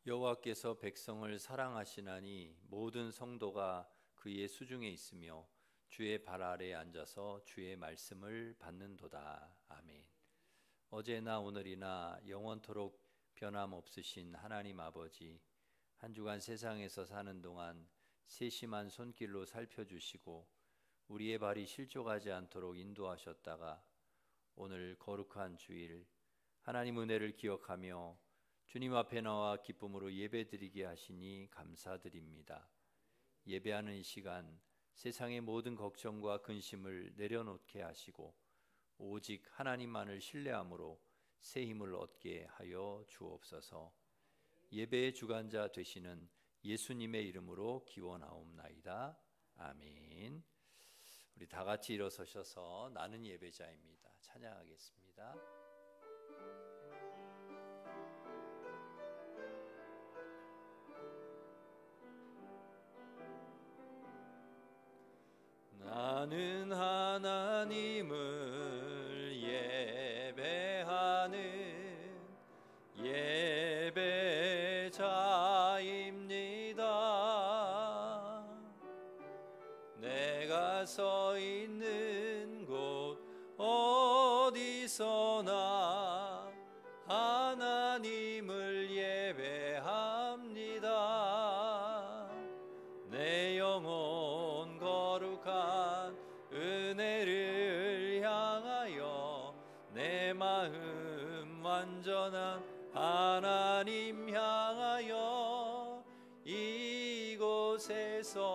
여호와께서 백성을 사랑하시나니 모든 성도가 그의 수중에 있으며 주의 발 아래에 앉아서 주의 말씀을 받는도다. 아멘. 어제나 오늘이나 영원토록 변함없으신 하나님 아버지, 한 주간 세상에서 사는 동안 세심한 손길로 살펴주시고 우리의 발이 실족하지 않도록 인도하셨다가 오늘 거룩한 주일 하나님 은혜를 기억하며 주님 앞에 나와 기쁨으로 예배드리게 하시니 감사드립니다. 예배하는 이 시간 세상의 모든 걱정과 근심을 내려놓게 하시고 오직 하나님만을 신뢰함으로 새 힘을 얻게 하여 주옵소서. 예배의 주관자 되시는 예수님의 이름으로 기원하옵나이다. 아멘. 우리 다 같이 일어서셔서 나는 예배자입니다. 찬양하겠습니다. 나는 하나님을 예배하는 예배자입니다. 내가 서 있는 곳 어디서나 하나님을 예배합니다. 내 영혼 거룩한 은혜를 향하여 내 마음 완전한 하나님 향하여 이곳에서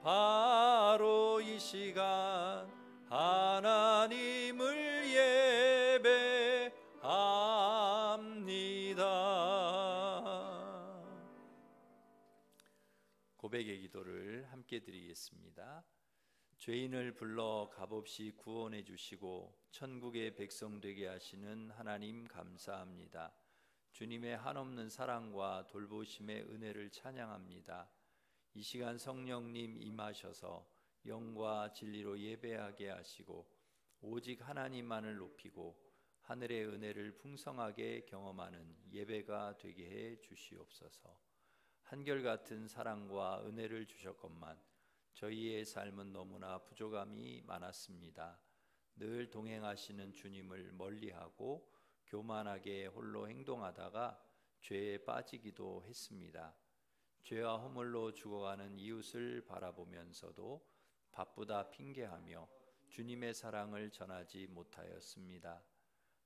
바로 이 시간 하나님을 예배합니다. 고백의 기도를 함께 드리겠습니다. 죄인을 불러 값없이 구원해 주시고 천국의 백성 되게 하시는 하나님 감사합니다. 주님의 한없는 사랑과 돌보심의 은혜를 찬양합니다. 이 시간 성령님 임하셔서 영과 진리로 예배하게 하시고 오직 하나님만을 높이고 하늘의 은혜를 풍성하게 경험하는 예배가 되게 해 주시옵소서. 한결같은 사랑과 은혜를 주셨건만 저희의 삶은 너무나 부족함이 많았습니다. 늘 동행하시는 주님을 멀리하고 교만하게 홀로 행동하다가 죄에 빠지기도 했습니다. 죄와 허물로 죽어가는 이웃을 바라보면서도 바쁘다 핑계하며 주님의 사랑을 전하지 못하였습니다.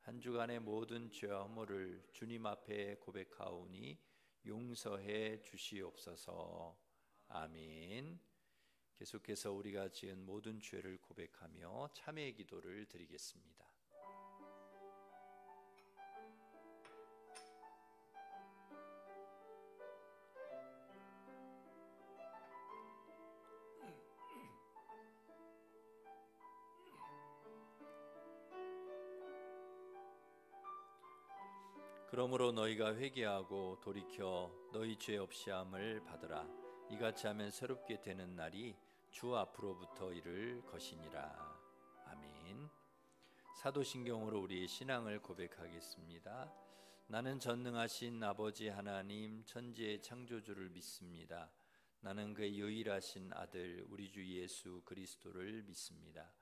한 주간의 모든 죄와 허물을 주님 앞에 고백하오니 용서해 주시옵소서. 아멘. 계속해서 우리가 지은 모든 죄를 고백하며 참회의 기도를 드리겠습니다. 그러므로 너희가 회개하고 돌이켜 너희 죄 없이 함을 받으라. 이같이 하면 새롭게 되는 날이 주 앞으로부터 이를 것이니라. 아멘. 사도신경으로 우리의 신앙을 고백하겠습니다. 나는 전능하신 아버지 하나님 천지의 창조주를 믿습니다. 나는 그의 유일하신 아들 우리 주 예수 그리스도를 믿습니다.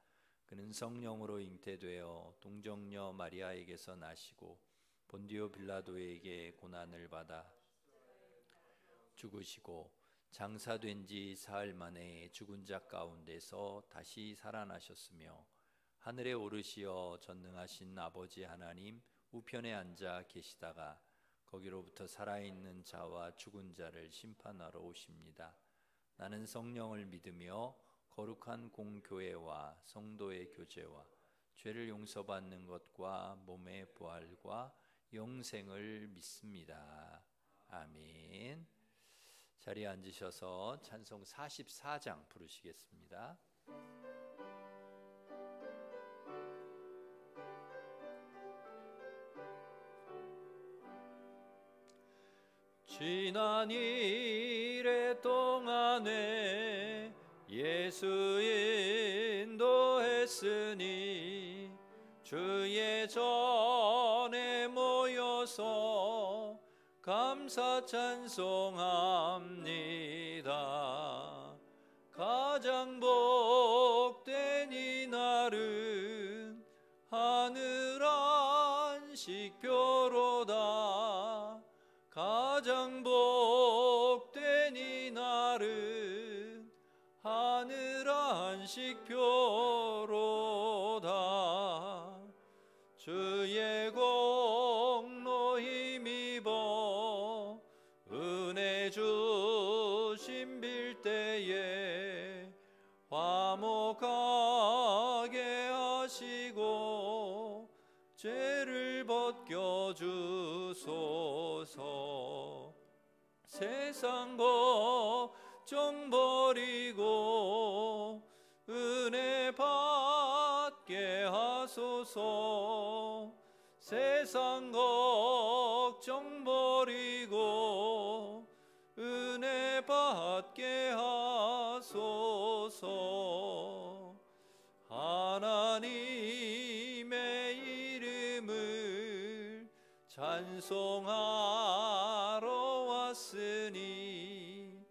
그는 성령으로 잉태되어 동정녀 마리아에게서 나시고 본디오 빌라도에게 고난을 받아 죽으시고 장사된 지 사흘 만에 죽은 자 가운데서 다시 살아나셨으며 하늘에 오르시어 전능하신 아버지 하나님 우편에 앉아 계시다가 거기로부터 살아있는 자와 죽은 자를 심판하러 오십니다. 나는 성령을 믿으며 거룩한 공교회와 성도의 교제와 죄를 용서받는 것과 몸의 부활과 영생을 믿습니다. 아멘. 자리에 앉으셔서 찬송 44장 부르시겠습니다. 지난 이래 동안에 예수 인도했으니 주의 전에 모여서 감사 찬송합니다. 가장 복된 이날은 하늘 안식표로다. 가장 복된 이날은 하늘 안식표로다. 주의 공로 힘입어 은혜 주심 빌 때에 화목하게 하시고 죄를 벗겨주소서. 세상 걱정 버리고 은혜 받게 하소서. 세상 걱정 버리고 은혜 받게 하소서. 하나님의 이름을 찬송하러 왔으니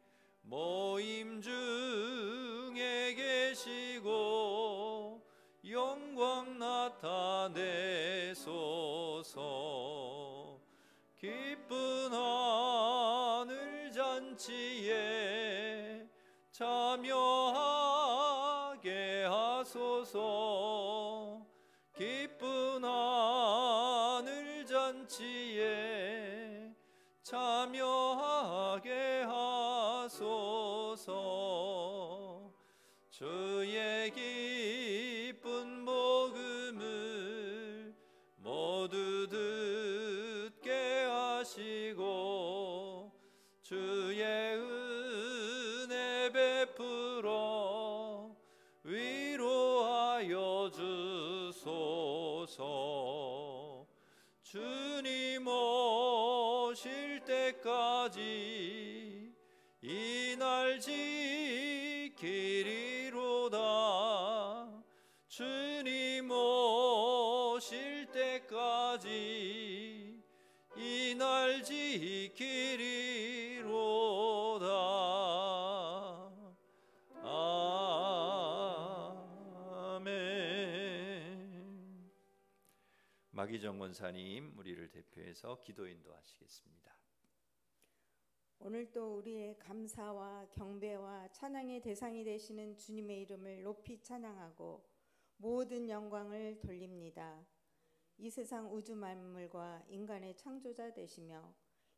모임 중에 계시고 영광 나타내소서. 기쁜 하늘 잔치에 참여하게 하소서. 기쁜 하늘 잔치에 참여하게 하소서. 주의 기쁜 복음을 모두 듣게 하시고 주의 은혜 베풀어 위로하여 주소서. 주님 오실 때까지 이 날 지키리로다. 주님 오실 때까지 이 날 지키리로다. 아멘. 마기정 권사님 우리를 대표해서 기도 인도하시겠습니다. 오늘도 우리의 감사와 경배와 찬양의 대상이 되시는 주님의 이름을 높이 찬양하고 모든 영광을 돌립니다. 이 세상 우주 만물과 인간의 창조자 되시며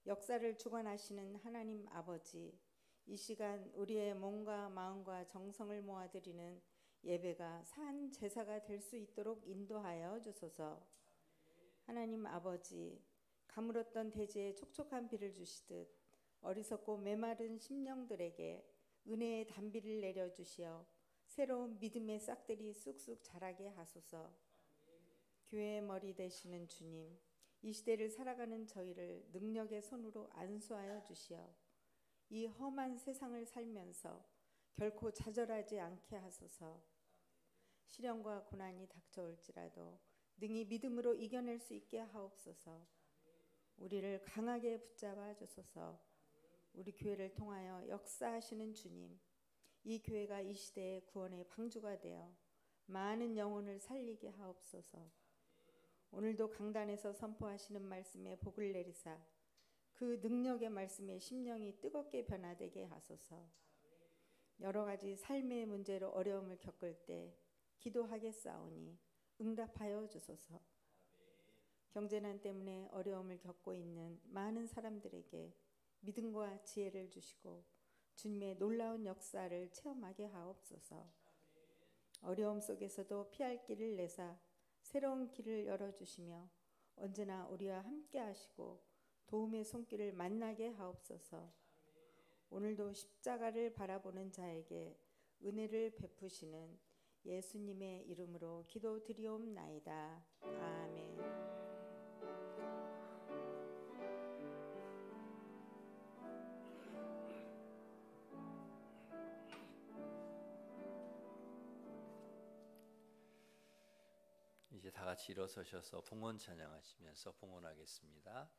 역사를 주관하시는 하나님 아버지, 이 시간 우리의 몸과 마음과 정성을 모아드리는 예배가 산 제사가 될 수 있도록 인도하여 주소서. 하나님 아버지, 가물었던 대지에 촉촉한 비를 주시듯 어리석고 메마른 심령들에게 은혜의 단비를 내려주시어 새로운 믿음의 싹들이 쑥쑥 자라게 하소서. 교회의 머리 되시는 주님, 이 시대를 살아가는 저희를 능력의 손으로 안수하여 주시어 이 험한 세상을 살면서 결코 좌절하지 않게 하소서. 시련과 고난이 닥쳐올지라도 능히 믿음으로 이겨낼 수 있게 하옵소서. 우리를 강하게 붙잡아 주소서. 우리 교회를 통하여 역사하시는 주님, 이 교회가 이 시대의 구원의 방주가 되어 많은 영혼을 살리게 하옵소서. 오늘도 강단에서 선포하시는 말씀에 복을 내리사 그 능력의 말씀에 심령이 뜨겁게 변화되게 하소서. 여러 가지 삶의 문제로 어려움을 겪을 때 기도하겠사오니 응답하여 주소서. 경제난 때문에 어려움을 겪고 있는 많은 사람들에게 믿음과 지혜를 주시고 주님의 놀라운 역사를 체험하게 하옵소서. 어려움 속에서도 피할 길을 내사 새로운 길을 열어주시며 언제나 우리와 함께 하시고 도움의 손길을 만나게 하옵소서. 오늘도 십자가를 바라보는 자에게 은혜를 베푸시는 예수님의 이름으로 기도드리옵나이다. 아멘. 이제 다 같이 일어서셔서 봉헌 찬양하시면서 봉헌하겠습니다.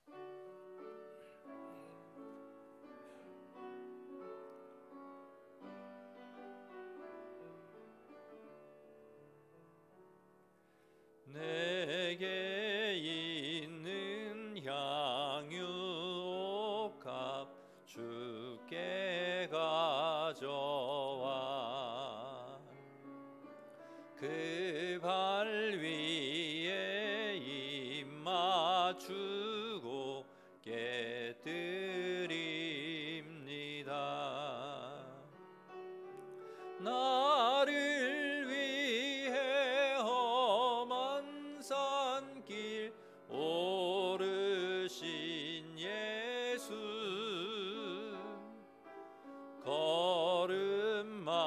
내게 있는 향유옥합 주께 가져와 그 발 위에 입 맞추고 깨뜨립니다. 나를 위해 험한 산길 오르신 예수 걸음마다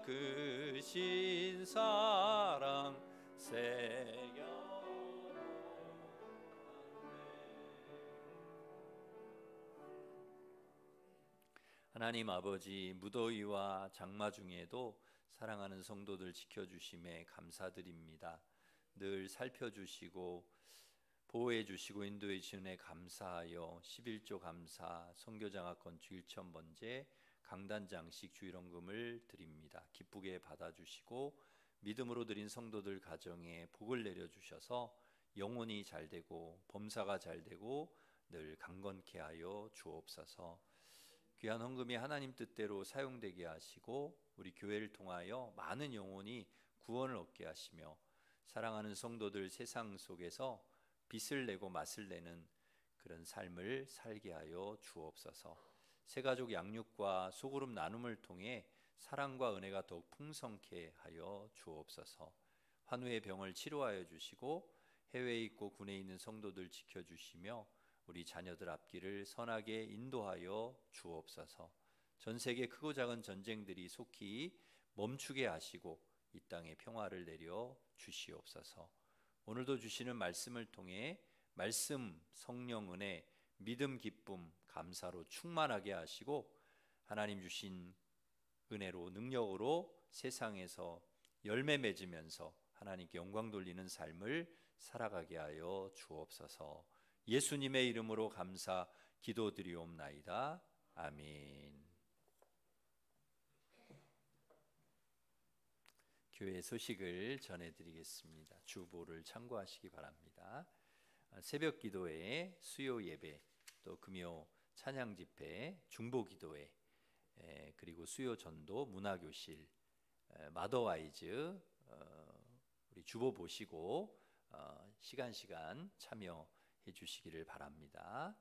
그 신사랑 새겨 하나님 아버지, 무더위와 장마 중에도 사랑하는 성도들 지켜주심에 감사드립니다. 늘 살펴주시고 보호해주시고 인도해주시는 감사하여 11조 감사, 선교장학건 주일천번제, 강단장식 주일헌금을 드립니다. 기쁘게 받아주시고 믿음으로 드린 성도들 가정에 복을 내려주셔서 영혼이 잘되고 범사가 잘되고 늘 강건케 하여 주옵소서. 귀한 헌금이 하나님 뜻대로 사용되게 하시고 우리 교회를 통하여 많은 영혼이 구원을 얻게 하시며 사랑하는 성도들 세상 속에서 빛을 내고 맛을 내는 그런 삶을 살게 하여 주옵소서. 새가족 양육과 소그룹 나눔을 통해 사랑과 은혜가 더욱 풍성케 하여 주옵소서. 환우의 병을 치료하여 주시고 해외에 있고 군에 있는 성도들 지켜주시며 우리 자녀들 앞길을 선하게 인도하여 주옵소서. 전 세계 크고 작은 전쟁들이 속히 멈추게 하시고 이 땅에 평화를 내려 주시옵소서. 오늘도 주시는 말씀을 통해 말씀, 성령, 은혜, 믿음, 기쁨, 감사로 충만하게 하시고 하나님 주신 은혜로 능력으로 세상에서 열매 맺으면서 하나님께 영광 돌리는 삶을 살아가게 하여 주옵소서. 예수님의 이름으로 감사 기도드리옵나이다. 아멘. 교회 소식을 전해드리겠습니다. 주보를 참고하시기 바랍니다. 새벽 기도회, 수요 예배, 또 금요 찬양 집회, 중보 기도회, 그리고 수요 전도, 문화교실, 마더와이즈, 우리 주보 보시고 시간 참여해 주시기를 바랍니다.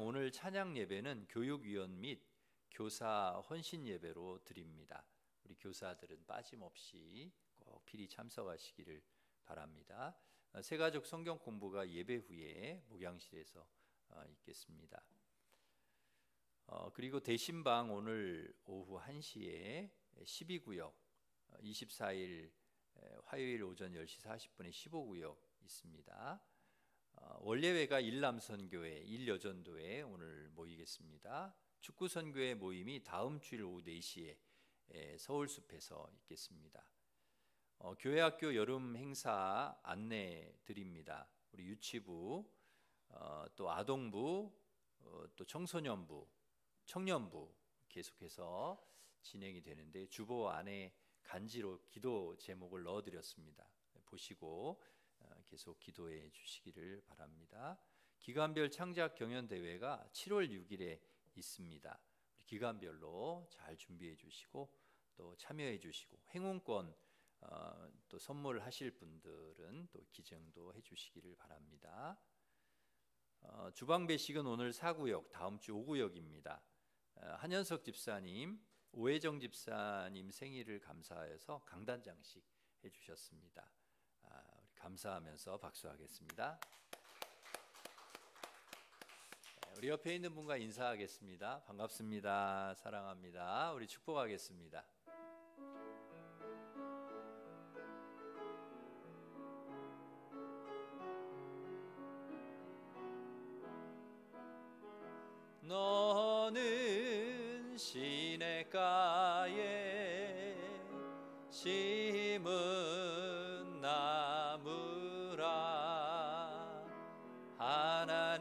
오늘 찬양 예배는 교육위원 및 교사 헌신 예배로 드립니다. 우리 교사들은 빠짐없이 꼭 필히 참석하시기를 바랍니다. 새가족 성경 공부가 예배 후에 목양실에서 있겠습니다. 그리고 대신방 오늘 오후 1시에 12구역, 24일 화요일 오전 10시 40분에 15구역 있습니다. 원예회가 일남선교회, 일여전도회 오늘 모이겠습니다. 축구선교회 모임이 다음 주일 오후 4시에 서울숲에서 있겠습니다. 교회학교 여름 행사 안내 드립니다. 우리 유치부, 또 아동부, 또 청소년부, 청년부 계속해서 진행이 되는데 주보 안에 간지로 기도 제목을 넣어드렸습니다. 보시고 계속 기도해 주시기를 바랍니다. 기간별 창작 경연대회가 7월 6일에 있습니다. 기간별로 잘 준비해 주시고 또 참여해 주시고 행운권 또 선물하실 분들은 또 기증도 해 주시기를 바랍니다. 주방 배식은 오늘 4구역, 다음 주 5구역입니다. 한현석 집사님, 오혜정 집사님 생일을 감사해서 강단장식 해주셨습니다. 우리 감사하면서 박수하겠습니다. 우리 옆에 있는 분과 인사하겠습니다. 반갑습니다. 사랑합니다. 우리 축복하겠습니다. 너는 시냇가에 심은 나무라 하나님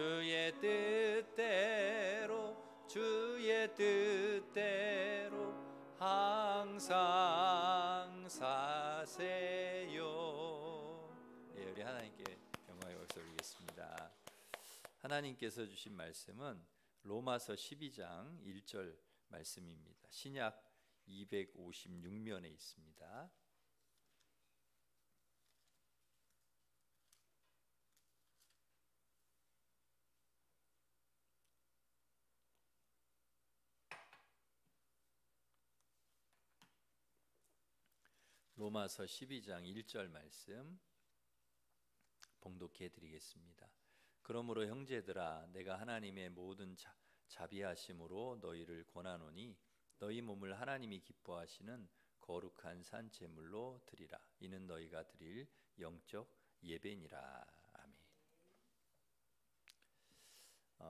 주의 뜻대로 주의 뜻대로 항상 사세요. 예, 우리 하나님께 영광의 박수 올리겠습니다. 하나님께서 주신 말씀은 로마서 12장 1절 말씀입니다. 신약 256면에 있습니다. 로마서 12장 1절 말씀 봉독해 드리겠습니다. 그러므로 형제들아 내가 하나님의 모든 자비하심으로 너희를 권하노니 너희 몸을 하나님이 기뻐하시는 거룩한 산 제물로 드리라. 이는 너희가 드릴 영적 예배니라. 아멘.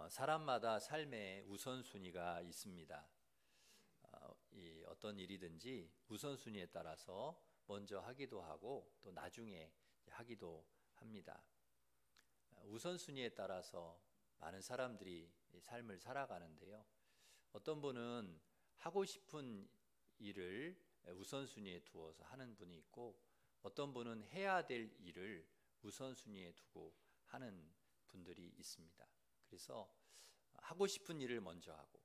사람마다 삶의 우선순위가 있습니다. 어떤 일이든지 우선순위에 따라서 먼저 하기도 하고 또 나중에 하기도 합니다. 우선순위에 따라서 많은 사람들이 삶을 살아가는데요. 어떤 분은 하고 싶은 일을 우선순위에 두어서 하는 분이 있고, 어떤 분은 해야 될 일을 우선순위에 두고 하는 분들이 있습니다. 그래서 하고 싶은 일을 먼저 하고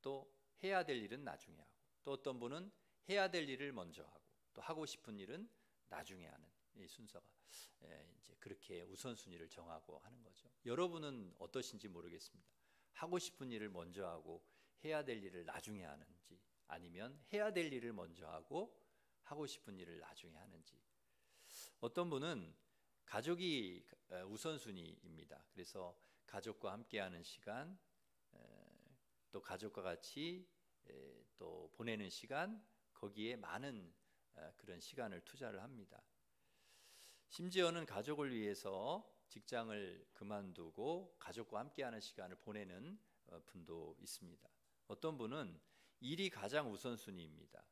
또 해야 될 일은 나중에 하고, 또 어떤 분은 해야 될 일을 먼저 하고 또 하고 싶은 일은 나중에 하는 이 순서가 이제 그렇게 우선순위를 정하고 하는 거죠. 여러분은 어떠신지 모르겠습니다. 하고 싶은 일을 먼저 하고 해야 될 일을 나중에 하는지, 아니면 해야 될 일을 먼저 하고 하고 싶은 일을 나중에 하는지. 어떤 분은 가족이 우선순위입니다. 그래서 가족과 함께하는 시간, 또 가족과 같이 또 보내는 시간, 거기에 많은 그런 시간을 투자를 합니다. 심지어는 가족을 위해서 직장을 그만두고 가족과 함께하는 시간을 보내는 분도 있습니다. 어떤 분은 일이 가장 우선순위입니다.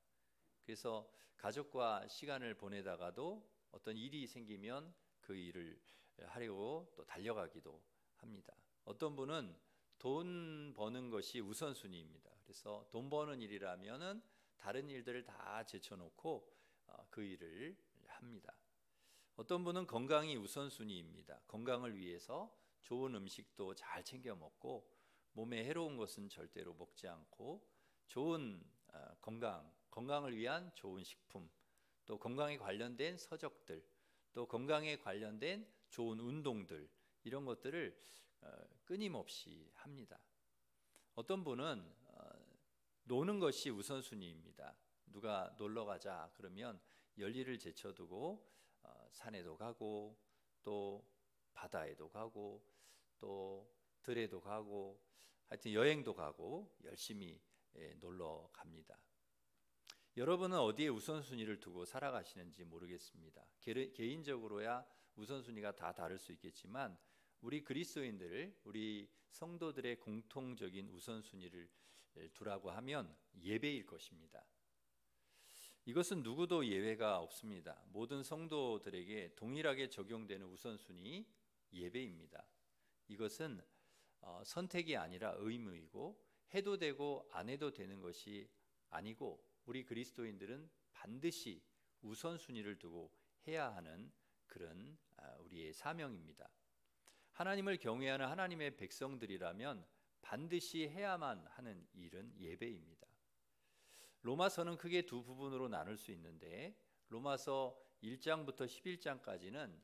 그래서 가족과 시간을 보내다가도 어떤 일이 생기면 그 일을 하려고 또 달려가기도 합니다. 어떤 분은 돈 버는 것이 우선순위입니다. 그래서 돈 버는 일이라면은 다른 일들을 다 제쳐놓고 그 일을 합니다. 어떤 분은 건강이 우선순위입니다. 건강을 위해서 좋은 음식도 잘 챙겨 먹고 몸에 해로운 것은 절대로 먹지 않고 좋은 건강을 위한 좋은 식품, 또 건강에 관련된 서적들, 또 건강에 관련된 좋은 운동들, 이런 것들을 끊임없이 합니다. 어떤 분은 노는 것이 우선순위입니다. 누가 놀러 가자 그러면 열일을 제쳐두고 산에도 가고 또 바다에도 가고 또 들에도 가고 하여튼 여행도 가고 열심히 놀러 갑니다. 여러분은 어디에 우선순위를 두고 살아가시는지 모르겠습니다. 개인적으로야 우선순위가 다 다를 수 있겠지만 우리 그리스도인들, 우리 성도들의 공통적인 우선순위를 두라고 하면 예배일 것입니다. 이것은 누구도 예외가 없습니다. 모든 성도들에게 동일하게 적용되는 우선순위 예배입니다. 이것은 선택이 아니라 의무이고 해도 되고 안 해도 되는 것이 아니고 우리 그리스도인들은 반드시 우선순위를 두고 해야 하는 그런 우리의 사명입니다. 하나님을 경외하는 하나님의 백성들이라면 반드시 해야만 하는 일은 예배입니다. 로마서는 크게 두 부분으로 나눌 수 있는데 로마서 1장부터 11장까지는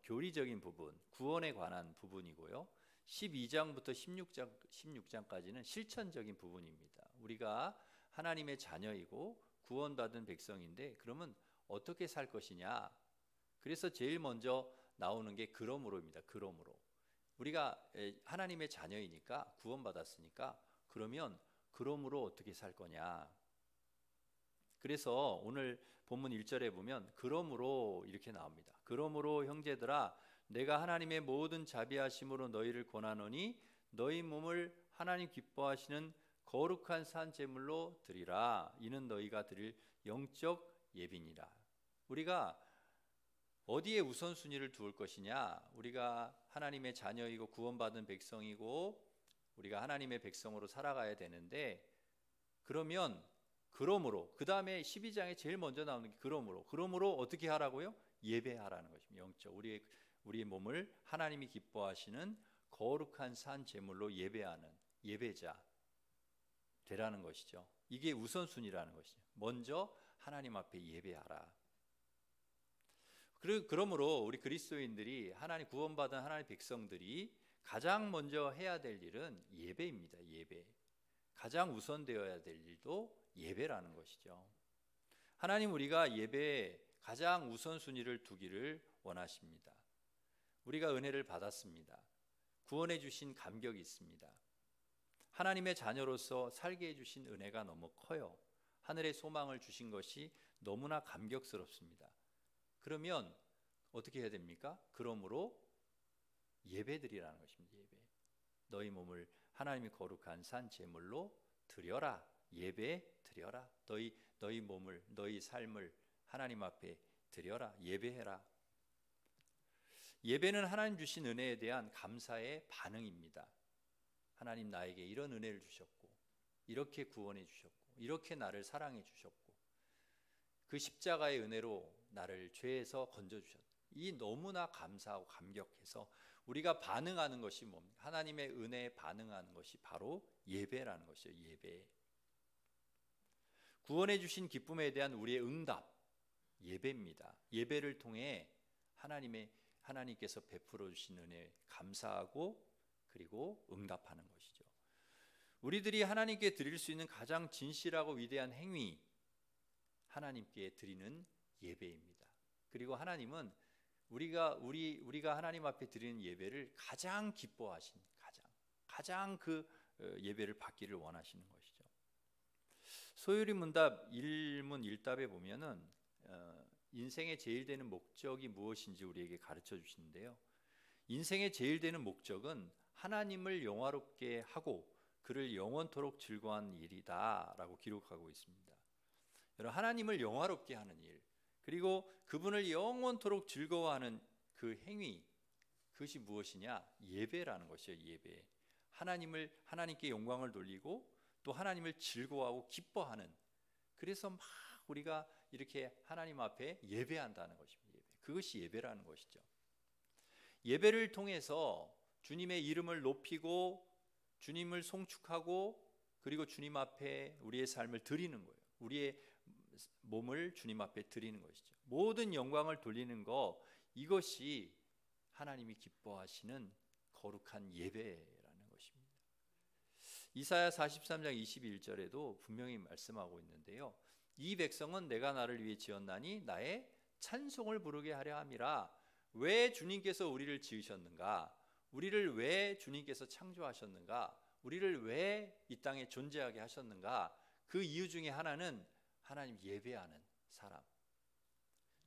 교리적인 부분, 구원에 관한 부분이고요. 12장부터 16장까지는 실천적인 부분입니다. 우리가 하나님의 자녀이고 구원받은 백성인데 그러면 어떻게 살 것이냐? 그래서 제일 먼저 나오는 게 그러므로입니다. 그러므로. 우리가 하나님의 자녀이니까 구원받았으니까 그러면 그러므로 어떻게 살 거냐? 그래서 오늘 본문 1절에 보면 그러므로 이렇게 나옵니다. 그러므로 형제들아 내가 하나님의 모든 자비하심으로 너희를 권하노니 너희 몸을 하나님 기뻐하시는 거룩한 산 제물로 드리라. 이는 너희가 드릴 영적 예비니라. 우리가 어디에 우선순위를 두을 것이냐? 우리가 하나님의 자녀이고 구원받은 백성이고 우리가 하나님의 백성으로 살아가야 되는데, 그러므로 그 다음에 12장에 제일 먼저 나오는 게 그러므로 어떻게 하라고요? 예배하라는 것입니다. 영적 우리의 몸을 하나님이 기뻐하시는 거룩한 산 제물로 예배하는 예배자 되라는 것이죠. 이게 우선순위라는 것이죠. 먼저 하나님 앞에 예배하라. 그러므로 우리 그리스도인들이 하나님 구원받은 하나님의 백성들이 가장 먼저 해야 될 일은 예배입니다. 예배. 가장 우선되어야 될 일도 예배라는 것이죠. 하나님 우리가 예배에 가장 우선순위를 두기를 원하십니다. 우리가 은혜를 받았습니다. 구원해 주신 감격이 있습니다. 하나님의 자녀로서 살게 해주신 은혜가 너무 커요. 하늘의 소망을 주신 것이 너무나 감격스럽습니다. 그러면 어떻게 해야 됩니까? 그러므로 예배드리라는 것입니다. 예배. 너희 몸을 하나님이 거룩한 산 제물로 드려라. 예배 드려라. 너희 몸을, 너희 삶을 하나님 앞에 드려라. 예배해라. 예배는 하나님 주신 은혜에 대한 감사의 반응입니다. 하나님 나에게 이런 은혜를 주셨고, 이렇게 구원해 주셨고, 이렇게 나를 사랑해 주셨고, 그 십자가의 은혜로 나를 죄에서 건져 주셨다. 이 너무나 감사하고 감격해서 우리가 반응하는 것이 뭡니까? 하나님의 은혜에 반응하는 것이 바로 예배라는 것이죠. 예배. 구원해 주신 기쁨에 대한 우리의 응답, 예배입니다. 예배를 통해 하나님께서 베풀어 주신 은혜에 감사하고 그리고 응답하는 것이죠. 우리들이 하나님께 드릴 수 있는 가장 진실하고 위대한 행위, 하나님께 드리는 예배입니다. 그리고 하나님은 우리가 하나님 앞에 드리는 예배를 가장 기뻐하신, 가장 그 예배를 받기를 원하시는 것이죠. 소요리 문답 1문 1답에 보면은 인생의 제일 되는 목적이 무엇인지 우리에게 가르쳐 주시는데요. 인생의 제일 되는 목적은 하나님을 영화롭게 하고 그를 영원토록 즐거워하는 일이다라고 기록하고 있습니다. 여러분, 하나님을 영화롭게 하는 일, 그리고 그분을 영원토록 즐거워하는 그 행위, 그것이 무엇이냐? 예배라는 것이에요. 예배. 하나님께 영광을 돌리고 또 하나님을 즐거워하고 기뻐하는, 그래서 막 우리가 이렇게 하나님 앞에 예배한다는 것입니다. 그것이 예배라는 것이죠. 예배를 통해서 주님의 이름을 높이고 주님을 송축하고 그리고 주님 앞에 우리의 삶을 드리는 거예요. 우리의 몸을 주님 앞에 드리는 것이죠. 모든 영광을 돌리는 것, 이것이 하나님이 기뻐하시는 거룩한 예배라는 것입니다. 이사야 43장 21절에도 분명히 말씀하고 있는데요. 이 백성은 내가 나를 위해 지었나니 나의 찬송을 부르게 하려 함이라. 왜 주님께서 우리를 지으셨는가? 우리를 왜 주님께서 창조하셨는가? 우리를 왜 이 땅에 존재하게 하셨는가? 그 이유 중에 하나는 하나님 예배하는 사람.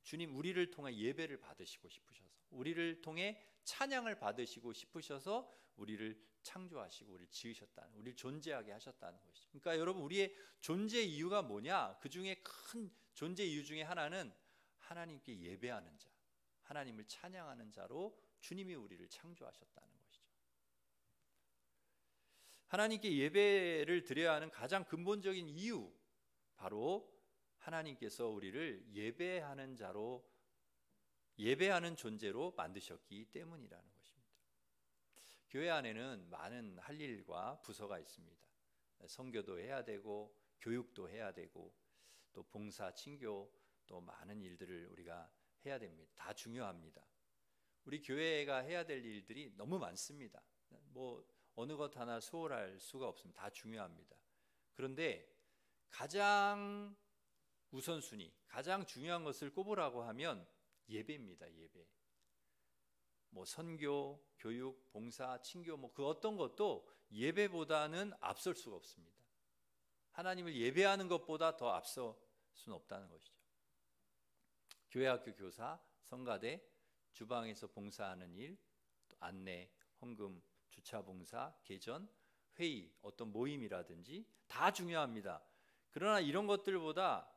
주님 우리를 통해 예배를 받으시고 싶으셔서, 우리를 통해 찬양을 받으시고 싶으셔서 우리를 창조하시고 우리를 지으셨다는, 우리를 존재하게 하셨다는 것이죠. 그러니까 여러분, 우리의 존재 이유가 뭐냐? 그 중에 큰 존재 이유 중에 하나는 하나님께 예배하는 자, 하나님을 찬양하는 자로 주님이 우리를 창조하셨다는 것이죠. 하나님께 예배를 드려야 하는 가장 근본적인 이유, 바로 하나님께서 우리를 예배하는 존재로 만드셨기 때문이라는 것입니다. 교회 안에는 많은 할 일과 부서가 있습니다. 선교도 해야 되고 교육도 해야 되고 또 봉사, 친교, 또 많은 일들을 우리가 해야 됩니다. 다 중요합니다. 우리 교회가 해야 될 일들이 너무 많습니다. 어느 것 하나 소홀할 수가 없습니다. 다 중요합니다. 그런데 가장 우선순위, 가장 중요한 것을 꼽으라고 하면 예배입니다. 예배. 선교, 교육, 봉사, 친교 그 어떤 것도 예배보다는 앞설 수가 없습니다. 하나님을 예배하는 것보다 더 앞설 수는 없다는 것이죠. 교회학교 교사, 성가대, 주방에서 봉사하는 일, 또 안내, 헌금, 주차 봉사, 개전, 회의, 어떤 모임이라든지 다 중요합니다. 그러나 이런 것들보다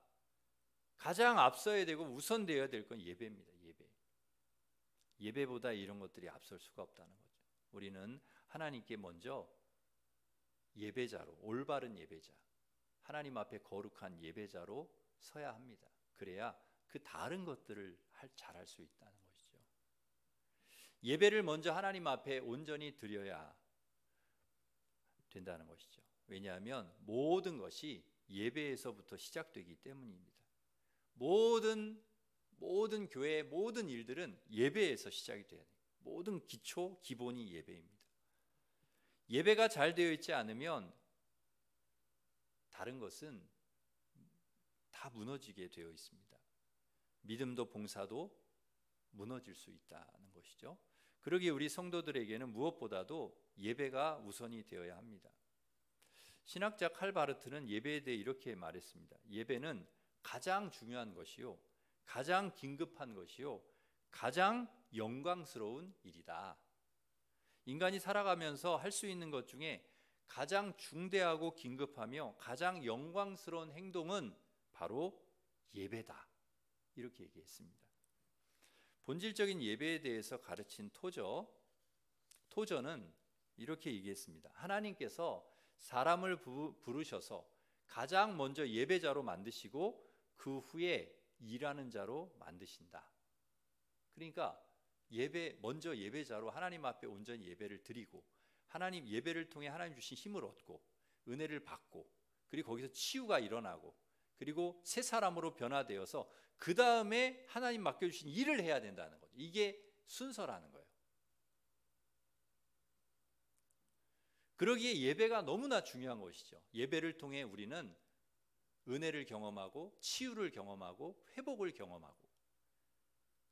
가장 앞서야 되고 우선되어야 될 건 예배입니다. 예배. 예배보다 이런 것들이 앞설 수가 없다는 거죠. 우리는 하나님께 먼저 예배자로, 올바른 예배자, 하나님 앞에 거룩한 예배자로 서야 합니다. 그래야 그 다른 것들을 잘할 수 있다는 것이죠. 예배를 먼저 하나님 앞에 온전히 드려야 된다는 것이죠. 왜냐하면 모든 것이 예배에서부터 시작되기 때문입니다. 모든 교회의 모든 일들은 예배에서 시작이 돼야 돼요. 모든 기초, 기본이 예배입니다. 예배가 잘 되어 있지 않으면 다른 것은 다 무너지게 되어 있습니다. 믿음도 봉사도 무너질 수 있다는 것이죠. 그러기에 우리 성도들에게는 무엇보다도 예배가 우선이 되어야 합니다. 신학자 칼바르트는 예배에 대해 이렇게 말했습니다. 예배는 가장 중요한 것이요, 가장 긴급한 것이요, 가장 영광스러운 일이다. 인간이 살아가면서 할 수 있는 것 중에 가장 중대하고 긴급하며 가장 영광스러운 행동은 바로 예배다. 이렇게 얘기했습니다. 본질적인 예배에 대해서 가르친 토저는 이렇게 얘기했습니다. 하나님께서 사람을 부르셔서 가장 먼저 예배자로 만드시고 그 후에 일하는 자로 만드신다. 그러니까 먼저 예배자로 하나님 앞에 온전히 예배를 드리고, 하나님 예배를 통해 하나님 주신 힘을 얻고 은혜를 받고, 그리고 거기서 치유가 일어나고, 그리고 새 사람으로 변화되어서 그 다음에 하나님 맡겨주신 일을 해야 된다는 거죠. 이게 순서라는 거예요. 그러기에 예배가 너무나 중요한 것이죠. 예배를 통해 우리는 은혜를 경험하고 치유를 경험하고 회복을 경험하고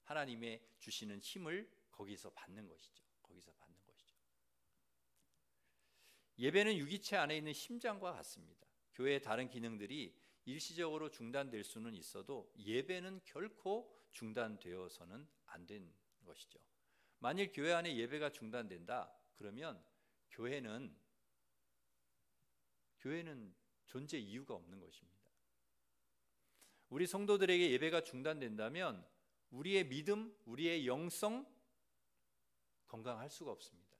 하나님의 주시는 힘을 거기서 받는 것이죠. 예배는 유기체 안에 있는 심장과 같습니다. 교회의 다른 기능들이 일시적으로 중단될 수는 있어도 예배는 결코 중단되어서는 안 된 것이죠. 만일 교회 안에 예배가 중단된다 그러면 교회는 존재 이유가 없는 것입니다. 우리 성도들에게 예배가 중단된다면 우리의 믿음, 우리의 영성 건강할 수가 없습니다.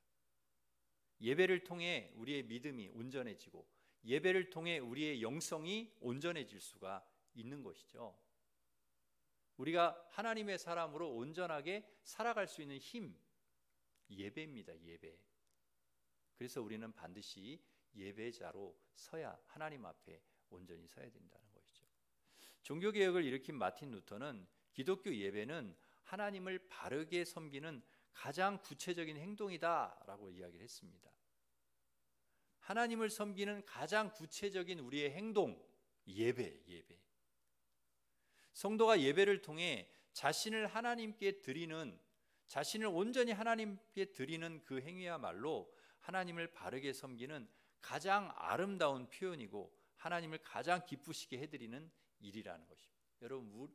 예배를 통해 우리의 믿음이 온전해지고 예배를 통해 우리의 영성이 온전해질 수가 있는 것이죠. 우리가 하나님의 사람으로 온전하게 살아갈 수 있는 힘, 예배입니다. 예배. 그래서 우리는 반드시 예배자로 서야, 하나님 앞에 온전히 서야 된다는 것이죠. 종교개혁을 일으킨 마틴 루터는 기독교 예배는 하나님을 바르게 섬기는 가장 구체적인 행동이다라고 이야기를 했습니다. 하나님을 섬기는 가장 구체적인 우리의 행동, 예배. 성도가 예배를 통해 자신을 하나님께 드리는, 자신을 온전히 하나님께 드리는 그 행위야말로 하나님을 바르게 섬기는 가장 아름다운 표현이고 하나님을 가장 기쁘시게 해드리는 일이라는 것입니다. 여러분,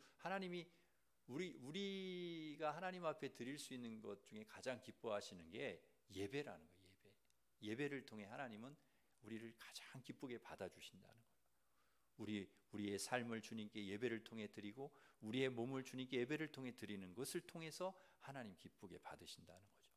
우리가 하나님 앞에 드릴 수 있는 것 중에 가장 기뻐하시는 게 예배라는 거예요. 예배를 통해 하나님은 우리를 가장 기쁘게 받아주신다는 거예요. 우리의 삶을 주님께 예배를 통해 드리고 우리의 몸을 주님께 예배를 통해 드리는 것을 통해서 하나님 기쁘게 받으신다는 거죠.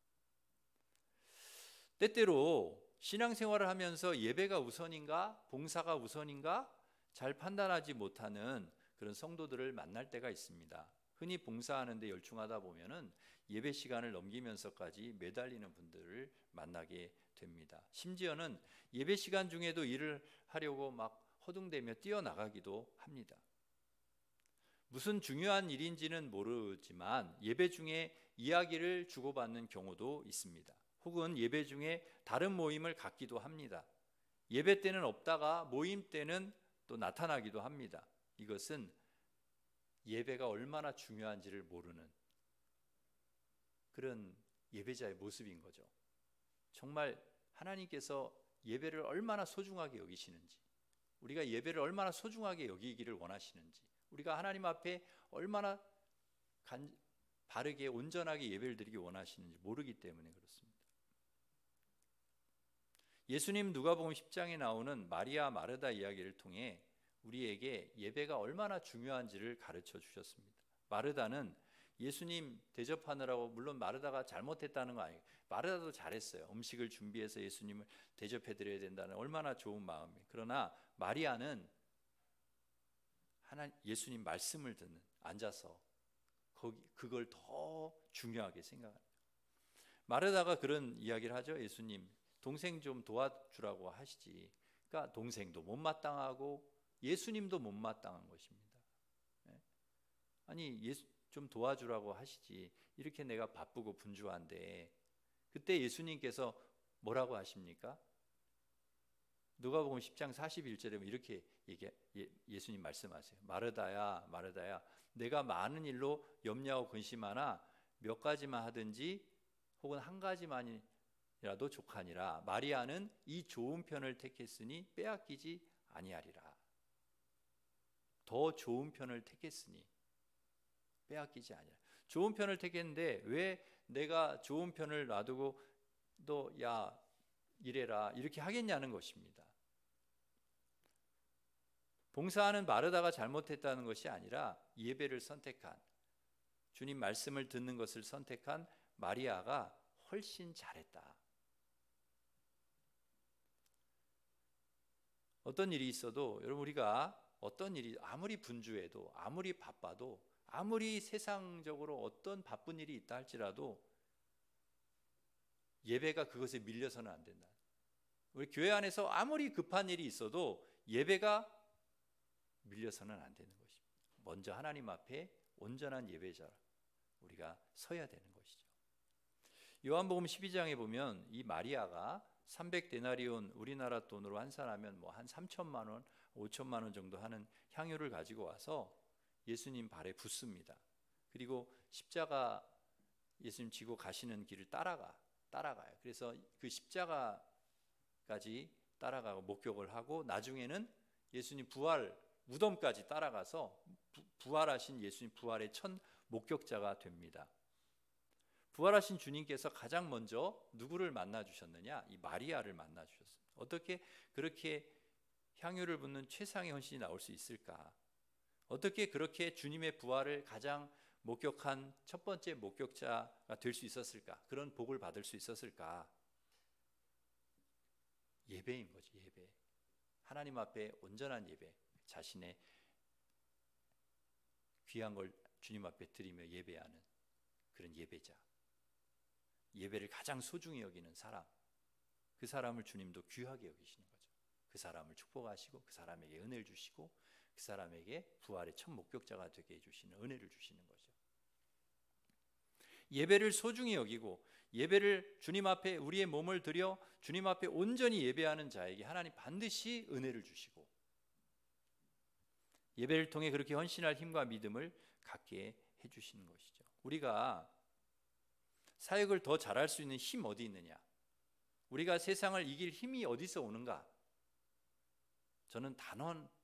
때때로 신앙생활을 하면서 예배가 우선인가 봉사가 우선인가 잘 판단하지 못하는 그런 성도들을 만날 때가 있습니다. 흔히 봉사하는데 열중하다 보면은 예배 시간을 넘기면서까지 매달리는 분들을 만나게 됩니다. 심지어는 예배 시간 중에도 일을 하려고 막 허둥대며 뛰어나가기도 합니다. 무슨 중요한 일인지는 모르지만 예배 중에 이야기를 주고받는 경우도 있습니다. 혹은 예배 중에 다른 모임을 갖기도 합니다. 예배 때는 없다가 모임 때는 또 나타나기도 합니다. 이것은 예배가 얼마나 중요한지를 모르는 그런 예배자의 모습인 거죠. 정말 하나님께서 예배를 얼마나 소중하게 여기시는지, 우리가 예배를 얼마나 소중하게 여기기를 원하시는지, 우리가 하나님 앞에 얼마나 바르게 온전하게 예배를 드리기 원하시는지 모르기 때문에 그렇습니다. 예수님 누가복음 10장에 나오는 마리아 마르다 이야기를 통해 우리에게 예배가 얼마나 중요한지를 가르쳐 주셨습니다. 마르다는 예수님 대접하느라고 물론 마르다가 잘못했다는 거 아니에요. 마르다도 잘했어요. 음식을 준비해서 예수님을 대접해 드려야 된다는 얼마나 좋은 마음이에요. 그러나 마리아는 예수님 말씀을 듣는, 앉아서 그걸 더 중요하게 생각합니다. 마르다가 그런 이야기를 하죠. 예수님, 동생 좀 도와주라고 하시지. 그러니까 동생도 못마땅하고 예수님도 못마땅한 것입니다. 아니, 좀 도와주라고 하시지. 이렇게 내가 바쁘고 분주한데. 그때 예수님께서 뭐라고 하십니까? 누가복음 10장 41절에 이렇게 예수님 말씀하세요. 마르다야, 마르다야, 내가 많은 일로 염려하고 근심하나 몇 가지만 하든지 혹은 한 가지만이라도 족하니라. 마리아는 이 좋은 편을 택했으니 빼앗기지 아니하리라. 더 좋은 편을 택했으니 빼앗기지 아니하리라. 좋은 편을 택했는데 왜 내가 좋은 편을 놔두고 너 야 이래라 이렇게 하겠냐는 것입니다. 봉사하는 마르다가 잘못했다는 것이 아니라 예배를 선택한, 주님 말씀을 듣는 것을 선택한 마리아가 훨씬 잘했다. 어떤 일이 있어도 여러분, 우리가 어떤 일이 아무리 분주해도 아무리 바빠도 아무리 세상적으로 어떤 바쁜 일이 있다 할지라도 예배가 그것에 밀려서는 안 된다. 우리 교회 안에서 아무리 급한 일이 있어도 예배가 밀려서는 안 되는 것입니다. 먼저 하나님 앞에 온전한 예배자로 우리가 서야 되는 것이죠. 요한복음 12장에 보면 이 마리아가 300데나리온, 우리나라 돈으로 환산하면 뭐 한 3천만 원, 5천만 원 정도 하는 향유를 가지고 와서 예수님 발에 붓습니다. 그리고 십자가 예수님 지고 가시는 길을 따라가요. 그래서 그 십자가까지 따라가고 목격을 하고 나중에는 예수님 부활 무덤까지 따라가서 부활하신 예수님 부활의 첫 목격자가 됩니다. 부활하신 주님께서 가장 먼저 누구를 만나 주셨느냐? 이 마리아를 만나 주셨습니다. 어떻게 그렇게 향유를 붓는 최상의 헌신이 나올 수 있을까? 어떻게 그렇게 주님의 부활을 가장 목격한 첫 번째 목격자가 될 수 있었을까? 그런 복을 받을 수 있었을까? 예배인 거지, 예배. 하나님 앞에 온전한 예배, 자신의 귀한 걸 주님 앞에 드리며 예배하는 그런 예배자. 예배를 가장 소중히 여기는 사람, 그 사람을 주님도 귀하게 여기시는 거죠. 그 사람을 축복하시고 그 사람에게 은혜를 주시고 그 사람에게 부활의 첫 목격자가 되게 해주시는 은혜를 주시는 거죠. 예배를 소중히 여기고 예배를 주님 앞에 우리의 몸을 들여 주님 앞에 온전히 예배하는 자에게 하나님 반드시 은혜를 주시고 예배를 통해 그렇게 헌신할 힘과 믿음을 갖게 해주시는 것이죠. 우리가 사역을 더 잘할 수 있는 힘 어디 있느냐? 우리가 세상을 이길 힘이 어디서 오는가? 저는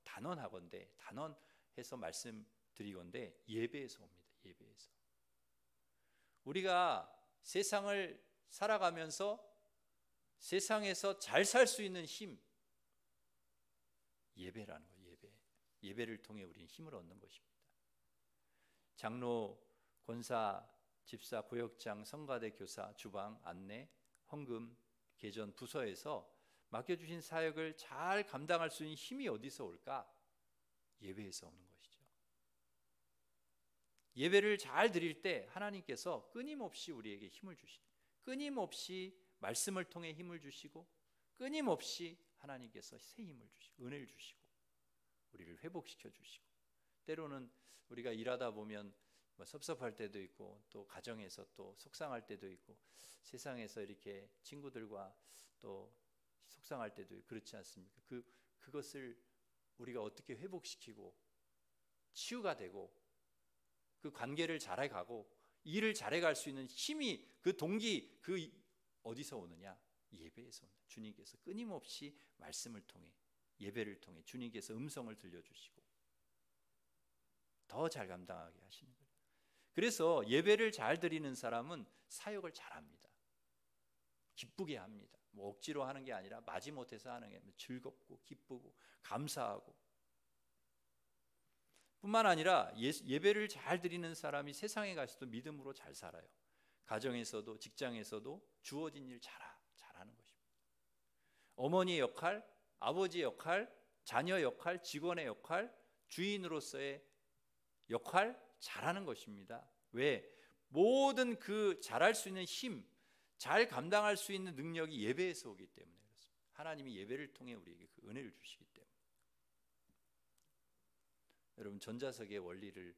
단언해서 말씀드리건대 예배에서 옵니다. 예배에서. 우리가 세상을 살아가면서 세상에서 잘 살 수 있는 힘, 예배라는 거예요. 예배를 통해 우리는 힘을 얻는 것입니다. 장로, 권사, 집사, 구역장, 성가대, 교사, 주방, 안내, 헌금, 계전, 부서에서 맡겨주신 사역을 잘 감당할 수 있는 힘이 어디서 올까? 예배에서 오는 것이죠. 예배를 잘 드릴 때 하나님께서 끊임없이 우리에게 힘을 주시고 끊임없이 말씀을 통해 힘을 주시고 끊임없이 하나님께서 새 힘을 주시고 은혜를 주시고 우리를 회복시켜 주시고 때로는 우리가 일하다 보면 섭섭할 때도 있고 또 가정에서 또 속상할 때도 있고 세상에서 이렇게 친구들과 또 속상할 때도 있고 그렇지 않습니까? 그것을 우리가 어떻게 회복시키고 치유가 되고 그 관계를 잘해가고 일을 잘해갈 수 있는 힘이 그 동기 어디서 오느냐? 예배에서 오느냐? 주님께서 끊임없이 말씀을 통해 예배를 통해 주님께서 음성을 들려주시고 더 잘 감당하게 하시는 거예요. 그래서 예배를 잘 드리는 사람은 사역을 잘합니다. 기쁘게 합니다. 뭐 억지로 하는 게 아니라 마지못해서 하는 게 아니라 즐겁고 기쁘고 감사하고 뿐만 아니라 예배를 잘 드리는 사람이 세상에 가서도 믿음으로 잘 살아요. 가정에서도 직장에서도 주어진 일 잘하는 것입니다. 어머니의 역할, 아버지의 역할, 자녀 역할, 직원의 역할, 주인으로서의 역할 잘하는 것입니다. 왜? 모든 그 잘할 수 있는 힘, 잘 감당할 수 있는 능력이 예배에서 오기 때문에 그렇습니다. 하나님이 예배를 통해 우리에게 그 은혜를 주시기 때문에. 여러분 전자석의 원리를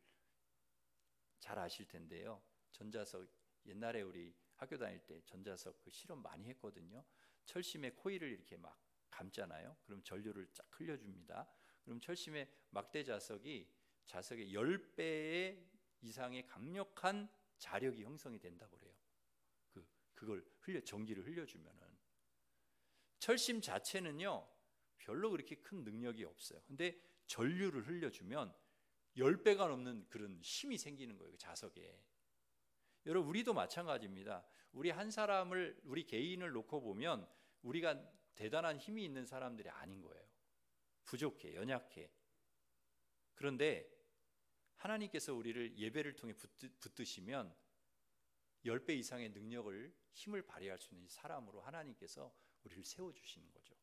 잘 아실 텐데요. 전자석 옛날에 우리 학교 다닐 때 전자석 그 실험 많이 했거든요. 철심에 코일을 이렇게 막 감잖아요. 그럼 전류를 쫙 흘려줍니다. 그럼 철심의 막대 자석의 10배 이상의 강력한 자력이 형성이 된다고 그래요. 그걸 전기를 흘려주면은. 철심 자체는요 별로 그렇게 큰 능력이 없어요. 근데 전류를 흘려주면 10배가 넘는 그런 힘이 생기는 거예요, 그 자석에. 여러분 우리도 마찬가지입니다. 우리 한 사람을, 우리 개인을 놓고 보면 우리가 대단한 힘이 있는 사람들이 아닌 거예요. 부족해, 연약해. 그런데 하나님께서 우리를 예배를 통해 붙드시면 10배 이상의 능력을, 힘을 발휘할 수 있는 사람으로 하나님께서 우리를 세워주시는 거죠.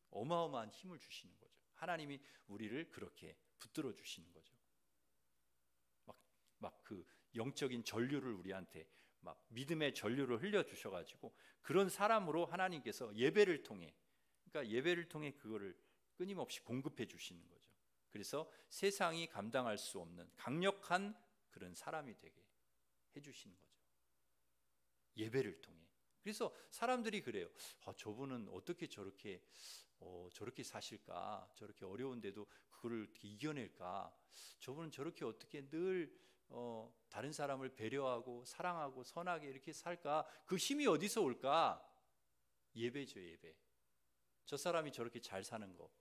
어마어마한 힘을 주시는 거죠. 하나님이 우리를 그렇게 붙들어 주시는 거죠. 막 그 영적인 전류를 우리한테 막 믿음의 전류를 흘려 주셔가지고 그런 사람으로 하나님께서 예배를 통해, 그러니까 예배를 통해 그거를 끊임없이 공급해 주시는 거죠. 그래서 세상이 감당할 수 없는 강력한 그런 사람이 되게 해주시는 거죠. 예배를 통해. 그래서 사람들이 그래요. 저분은 어떻게 저렇게 사실까? 저렇게 어려운데도 그거를 어떻게 이겨낼까? 저분은 저렇게 어떻게 늘 다른 사람을 배려하고 사랑하고 선하게 이렇게 살까? 그 힘이 어디서 올까? 예배죠, 예배. 저 사람이 저렇게 잘 사는 거,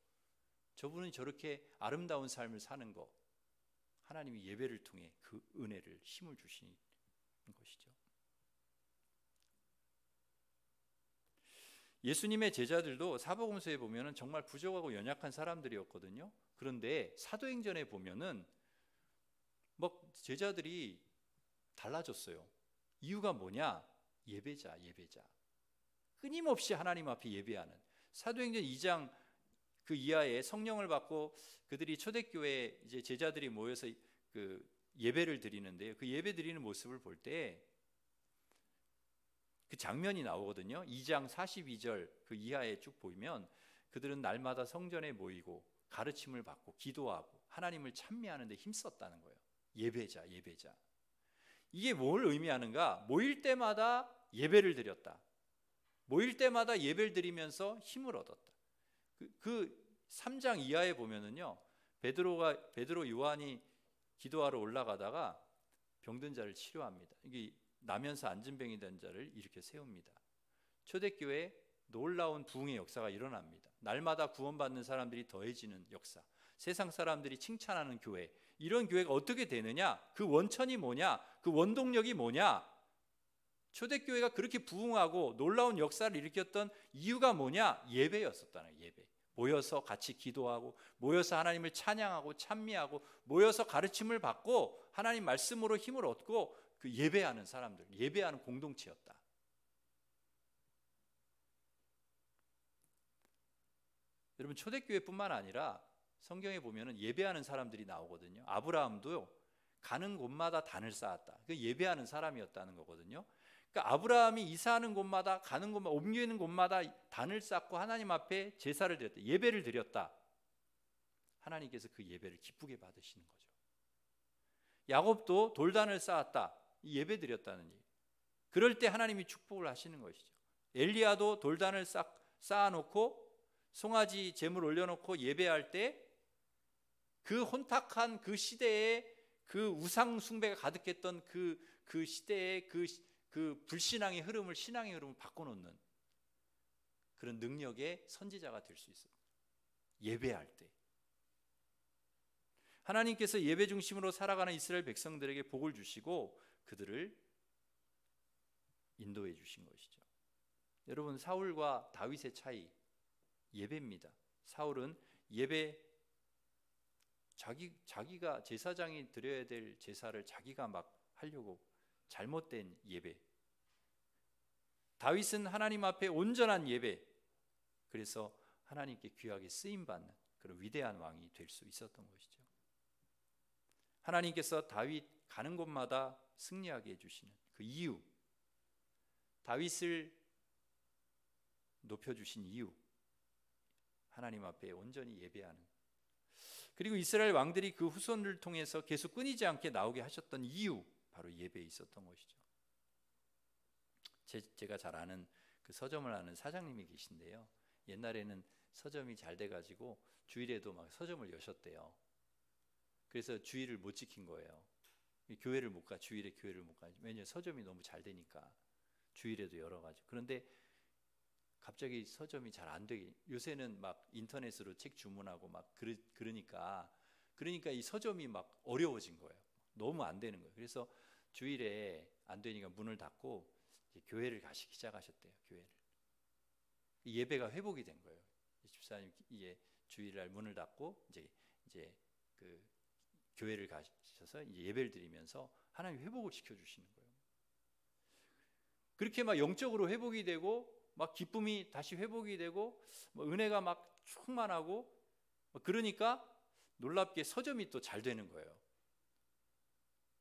저분은 저렇게 아름다운 삶을 사는 거, 하나님이 예배를 통해 그 은혜를, 힘을 주시는 것이죠. 예수님의 제자들도 사복음서에 보면은 정말 부족하고 연약한 사람들이었거든요. 그런데 사도행전에 보면은 막 제자들이 달라졌어요. 이유가 뭐냐? 예배자. 끊임없이 하나님 앞에 예배하는. 사도행전 2장 그 이하에 성령을 받고 그들이 초대교회 이제 제자들이 모여서 그 예배를 드리는데요. 그 예배 드리는 모습을 볼 때 그 장면이 나오거든요. 2장 42절 그 이하에 쭉 보면 그들은 날마다 성전에 모이고 가르침을 받고 기도하고 하나님을 찬미하는 데 힘썼다는 거예요. 예배자. 이게 뭘 의미하는가? 모일 때마다 예배를 드렸다. 모일 때마다 예배를 드리면서 힘을 얻었다. 그 3장 이하에 보면은요. 베드로 요한이 기도하러 올라가다가 병든 자를 치료합니다. 이게 나면서 안진병이 된 자를 이렇게 세웁니다. 초대교회에 놀라운 부흥의 역사가 일어납니다. 날마다 구원받는 사람들이 더해지는 역사, 세상 사람들이 칭찬하는 교회, 이런 교회가 어떻게 되느냐? 그 원천이 뭐냐? 그 원동력이 뭐냐? 초대교회가 그렇게 부흥하고 놀라운 역사를 일으켰던 이유가 뭐냐? 예배였었다는 거예요. 예배. 모여서 같이 기도하고, 모여서 하나님을 찬양하고 찬미하고, 모여서 가르침을 받고 하나님 말씀으로 힘을 얻고 그 예배하는 사람들, 예배하는 공동체였다. 여러분 초대교회뿐만 아니라 성경에 보면은 예배하는 사람들이 나오거든요. 아브라함도 가는 곳마다 단을 쌓았다. 그 예배하는 사람이었다는 거거든요. 그러니까 아브라함이 이사하는 곳마다, 가는 곳마다, 옮기는 곳마다 단을 쌓고 하나님 앞에 제사를 드렸다. 예배를 드렸다. 하나님께서 그 예배를 기쁘게 받으시는 거죠. 야곱도 돌단을 쌓았다. 예배 드렸다는 얘기. 그럴 때 하나님이 축복을 하시는 것이죠. 엘리야도 돌단을 쌓아놓고 송아지 제물 올려놓고 예배할 때 그 혼탁한 그 시대에 그 우상 숭배가 가득했던 그 시대의 그 불신앙의 흐름을 신앙의 흐름을 바꿔놓는 그런 능력의 선지자가 될 수 있어요. 예배할 때 하나님께서 예배 중심으로 살아가는 이스라엘 백성들에게 복을 주시고 그들을 인도해 주신 것이죠. 여러분 사울과 다윗의 차이, 예배입니다. 사울은 예배 자기가 제사장이 드려야 될 제사를 자기가 막 하려고 잘못된 예배. 다윗은 하나님 앞에 온전한 예배, 그래서 하나님께 귀하게 쓰임받는 그런 위대한 왕이 될 수 있었던 것이죠. 하나님께서 다윗 가는 곳마다 승리하게 해주시는 그 이유, 다윗을 높여주신 이유, 하나님 앞에 온전히 예배하는, 그리고 이스라엘 왕들이 그 후손을 통해서 계속 끊이지 않게 나오게 하셨던 이유, 바로 예배에 있었던 것이죠. 제가 잘 아는 그 서점을 하는 사장님이 계신데요, 옛날에는 서점이 잘 돼가지고 주일에도 막 서점을 여셨대요. 그래서 주일을 못 지킨 거예요. 교회를 못 가, 주일에 교회를 못 가. 왜냐하면 서점이 너무 잘 되니까 주일에도 열어가지고. 그런데 갑자기 서점이 잘 안 되게, 요새는 막 인터넷으로 책 주문하고 막 그러니까 이 서점이 막 어려워진 거예요. 너무 안 되는 거예요. 그래서 주일에 안 되니까 문을 닫고 이제 교회를 가시기 시작하셨대요. 교회를. 예배가 회복이 된 거예요. 집사님 이제 주일날 문을 닫고 이제 그 교회를 가셔서 이제 예배를 드리면서 하나님 회복을 시켜 주시는 거예요. 그렇게 막 영적으로 회복이 되고 막 기쁨이 다시 회복이 되고 뭐 은혜가 막 충만하고, 그러니까 놀랍게 서점이 또 잘 되는 거예요.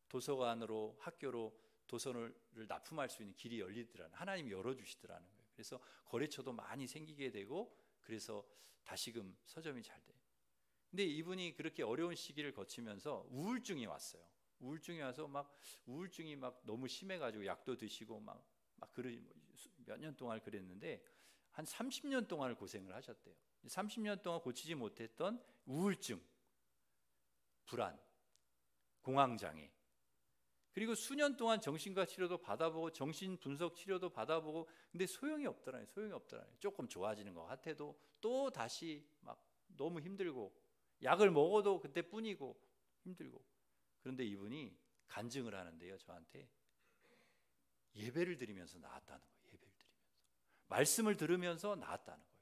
도서관으로, 학교로 도서를 납품할 수 있는 길이 열리더라는, 하나님이 열어주시더라는 거예요. 그래서 거래처도 많이 생기게 되고, 그래서 다시금 서점이 잘 돼요. 근데 이분이 그렇게 어려운 시기를 거치면서 우울증이 왔어요. 우울증이 와서 우울증이 너무 심해가지고 약도 드시고 몇 년 동안 그랬는데 한 30년 동안을 고생을 하셨대요. 30년 동안 고치지 못했던 우울증, 불안, 공황장애, 그리고 수년 동안 정신과 치료도 받아보고 정신 분석 치료도 받아보고, 근데 소용이 없더라고요. 조금 좋아지는 것 같아도 또 다시 너무 힘들고, 약을 먹어도 그때뿐이고 힘들고. 그런데 이분이 간증을 하는데요, 저한테 예배를 드리면서 나았다는 거예요. 예배를 드리면서, 말씀을 들으면서 나았다는 거예요.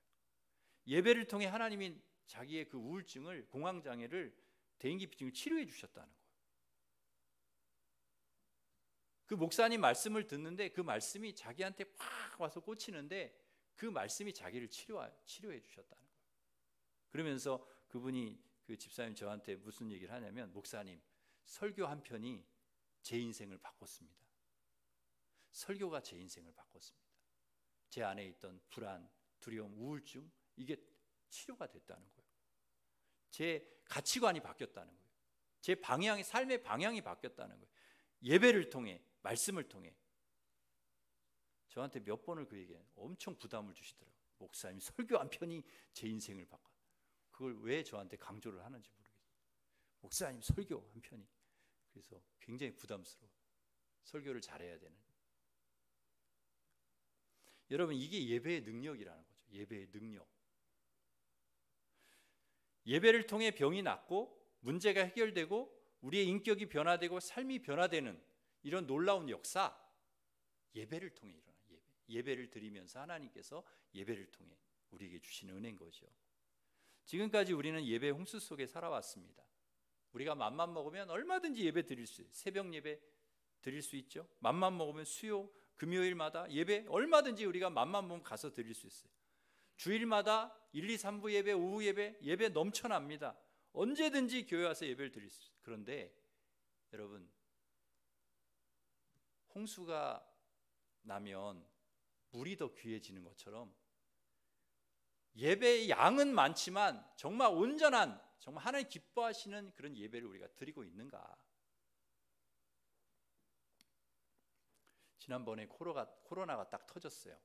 예배를 통해 하나님이 자기의 그 우울증을, 공황장애를, 대인기피증을 치료해 주셨다는 거예요. 그 목사님 말씀을 듣는데 그 말씀이 자기한테 팍 와서 꽂히는데 그 말씀이 자기를 치료해 주셨다는 거예요. 그러면서 그분이, 그 집사님 저한테 무슨 얘기를 하냐면, 목사님, 설교 한 편이 제 인생을 바꿨습니다. 설교가 제 인생을 바꿨습니다. 제 안에 있던 불안, 두려움, 우울증, 이게 치료가 됐다는 거예요. 제 가치관이 바뀌었다는 거예요. 제 방향이, 삶의 방향이 바뀌었다는 거예요. 예배를 통해, 말씀을 통해. 저한테 몇 번을 그 얘기해요. 엄청 부담을 주시더라고요. 목사님, 설교 한 편이 제 인생을 바꿨어요. 그걸 왜 저한테 강조를 하는지 모르겠어요. 목사님, 설교 한 편이. 그래서 굉장히 부담스러워요. 설교를 잘해야 되는. 여러분, 이게 예배의 능력이라는 거죠. 예배의 능력. 예배를 통해 병이 낫고 문제가 해결되고 우리의 인격이 변화되고 삶이 변화되는 이런 놀라운 역사, 예배를 통해 일어나요. 예배를 드리면서 하나님께서 예배를 통해 우리에게 주시는 은혜인 거죠. 지금까지 우리는 예배 홍수 속에 살아왔습니다. 우리가 맘만 먹으면 얼마든지 예배 드릴 수 있어요. 새벽 예배 드릴 수 있죠. 맘만 먹으면 수요, 금요일마다 예배 얼마든지 우리가 맘만 먹으면 가서 드릴 수 있어요. 주일마다 1, 2, 3부 예배, 오후 예배 넘쳐납니다. 언제든지 교회 와서 예배를 드릴 수 있어요. 그런데 여러분, 홍수가 나면 물이 더 귀해지는 것처럼 예배의 양은 많지만 정말 온전한, 정말 하나님 기뻐하시는 그런 예배를 우리가 드리고 있는가? 지난번에 코로나가 딱 터졌어요.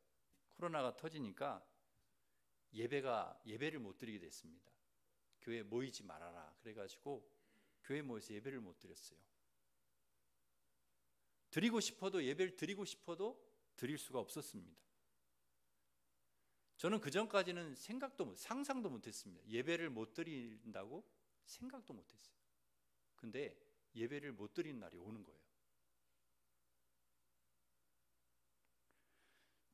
코로나가 터지니까 예배를 못 드리게 됐습니다. 교회 모이지 말아라 그래가지고 교회 모여서 예배를 못 드렸어요. 예배를 드리고 싶어도 드릴 수가 없었습니다. 저는 그 전까지는 상상도 못했습니다. 예배를 못 드린다고 생각도 못했어요. 근데 예배를 못 드리는 날이 오는 거예요.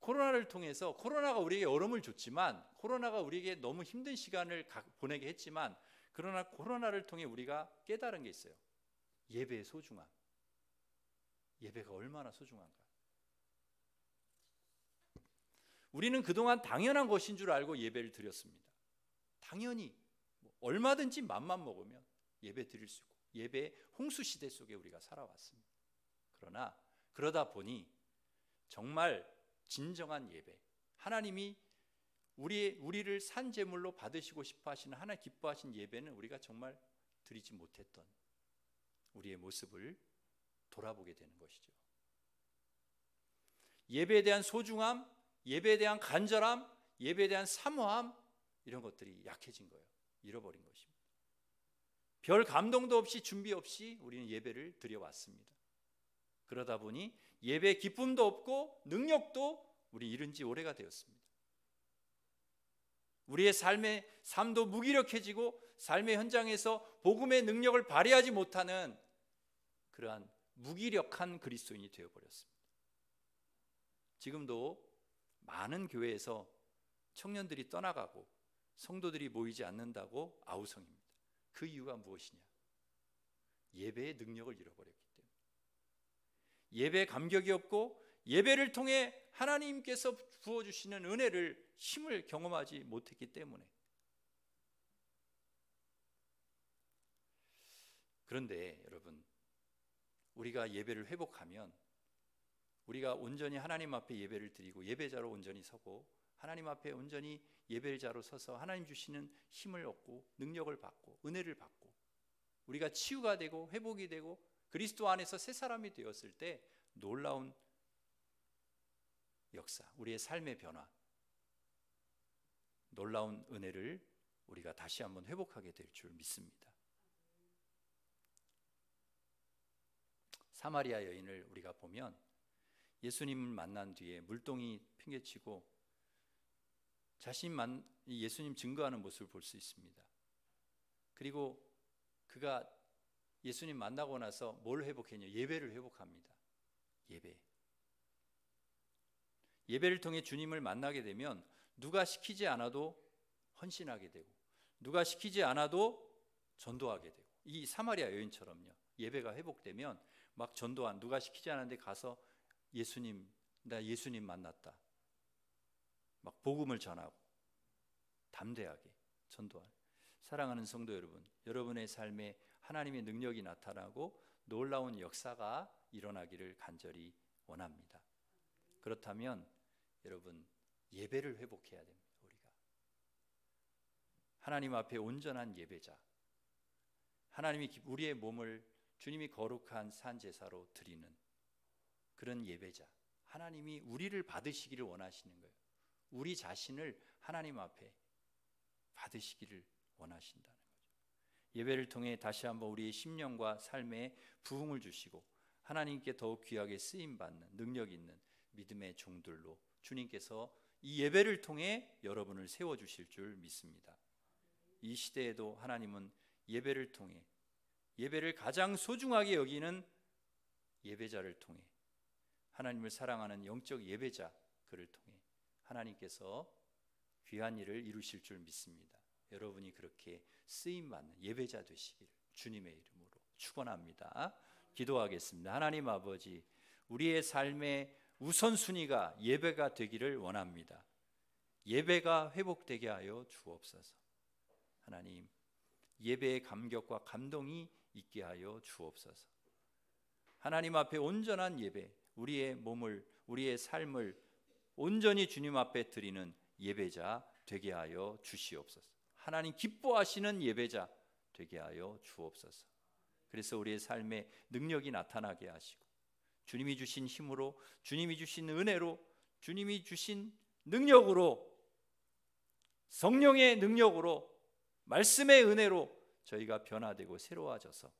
코로나를 통해서, 코로나가 우리에게 어려움을 줬지만, 코로나가 우리에게 너무 힘든 시간을 보내게 했지만, 그러나 코로나를 통해 우리가 깨달은 게 있어요. 예배의 소중함. 예배가 얼마나 소중한가. 우리는 그동안 당연한 것인 줄 알고 예배를 드렸습니다. 당연히 얼마든지 맘만 먹으면 예배 드릴 수 있고 예배의 홍수 시대 속에 우리가 살아왔습니다. 그러나 그러다 보니 정말 진정한 예배, 하나님이 우리를 산 제물로 받으시고 싶어 하시는, 하나님 기뻐하신 예배는 우리가 정말 드리지 못했던 우리의 모습을 돌아보게 되는 것이죠. 예배에 대한 소중함, 예배에 대한 간절함, 예배에 대한 사모함, 이런 것들이 약해진 거예요. 잃어버린 것입니다. 별 감동도 없이 준비 없이 우리는 예배를 드려왔습니다. 그러다 보니 예배의 기쁨도 없고 능력도 우리 잃은 지 오래가 되었습니다. 우리의 삶도 무기력해지고 삶의 현장에서 복음의 능력을 발휘하지 못하는 그러한 무기력한 그리스도인이 되어버렸습니다. 지금도 많은 교회에서 청년들이 떠나가고 성도들이 모이지 않는다고 아우성입니다. 그 이유가 무엇이냐? 예배의 능력을 잃어버렸기 때문에. 예배의 감격이 없고 예배를 통해 하나님께서 부어주시는 은혜를, 힘을 경험하지 못했기 때문에. 그런데 여러분, 우리가 예배를 회복하면, 우리가 온전히 하나님 앞에 예배를 드리고 예배자로 온전히 서고 하나님 앞에 온전히 예배자로 서서 하나님 주시는 힘을 얻고 능력을 받고 은혜를 받고 우리가 치유가 되고 회복이 되고 그리스도 안에서 새 사람이 되었을 때 놀라운 역사, 우리의 삶의 변화, 놀라운 은혜를 우리가 다시 한번 회복하게 될 줄 믿습니다. 사마리아 여인을 우리가 보면 예수님을 만난 뒤에 물동이 팽개치고 예수님 증거하는 모습을 볼 수 있습니다. 그리고 그가 예수님 만나고 나서 뭘 회복했냐? 예배를 회복합니다. 예배를 통해 주님을 만나게 되면 누가 시키지 않아도 헌신하게 되고 누가 시키지 않아도 전도하게 되고, 이 사마리아 여인처럼요, 예배가 회복되면 막 전도한, 누가 시키지 않았는데 가서 나 예수님 만났다, 막 복음을 전하고 담대하게 전도하는. 사랑하는 성도 여러분, 여러분의 삶에 하나님의 능력이 나타나고 놀라운 역사가 일어나기를 간절히 원합니다. 그렇다면 여러분, 예배를 회복해야 됩니다. 우리가 하나님 앞에 온전한 예배자, 하나님이 우리의 몸을 주님이 거룩한 산제사로 드리는 그런 예배자, 하나님이 우리를 받으시기를 원하시는 거예요. 우리 자신을 하나님 앞에 받으시기를 원하신다는 거죠. 예배를 통해 다시 한번 우리의 심령과 삶에 부흥을 주시고 하나님께 더욱 귀하게 쓰임받는 능력 있는 믿음의 종들로 주님께서 이 예배를 통해 여러분을 세워주실 줄 믿습니다. 이 시대에도 하나님은 예배를 통해, 예배를 가장 소중하게 여기는 예배자를 통해, 하나님을 사랑하는 영적 예배자, 그를 통해 하나님께서 귀한 일을 이루실 줄 믿습니다. 여러분이 그렇게 쓰임받는 예배자 되시기를 주님의 이름으로 축원합니다. 기도하겠습니다. 하나님 아버지, 우리의 삶의 우선순위가 예배가 되기를 원합니다. 예배가 회복되게 하여 주옵소서. 하나님, 예배의 감격과 감동이 있게 하여 주옵소서. 하나님 앞에 온전한 예배, 우리의 몸을, 우리의 삶을 온전히 주님 앞에 드리는 예배자 되게 하여 주시옵소서. 하나님 기뻐하시는 예배자 되게 하여 주옵소서. 그래서 우리의 삶에 능력이 나타나게 하시고 주님이 주신 힘으로, 주님이 주신 은혜로, 주님이 주신 능력으로, 성령의 능력으로, 말씀의 은혜로 저희가 변화되고 새로워져서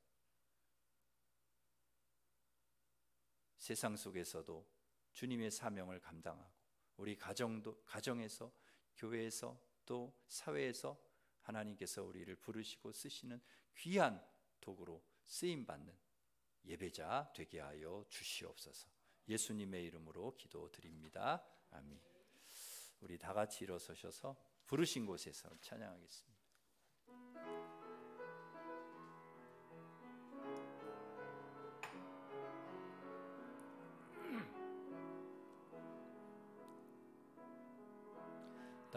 세상 속에서도 주님의 사명을 감당하고 우리 가정에서, 교회에서, 또 사회에서 하나님께서 우리를 부르시고 쓰시는 귀한 도구로 쓰임받는 예배자 되게 하여 주시옵소서. 예수님의 이름으로 기도드립니다. 아멘. 우리 다 같이 일어서셔서 부르신 곳에서 찬양하겠습니다.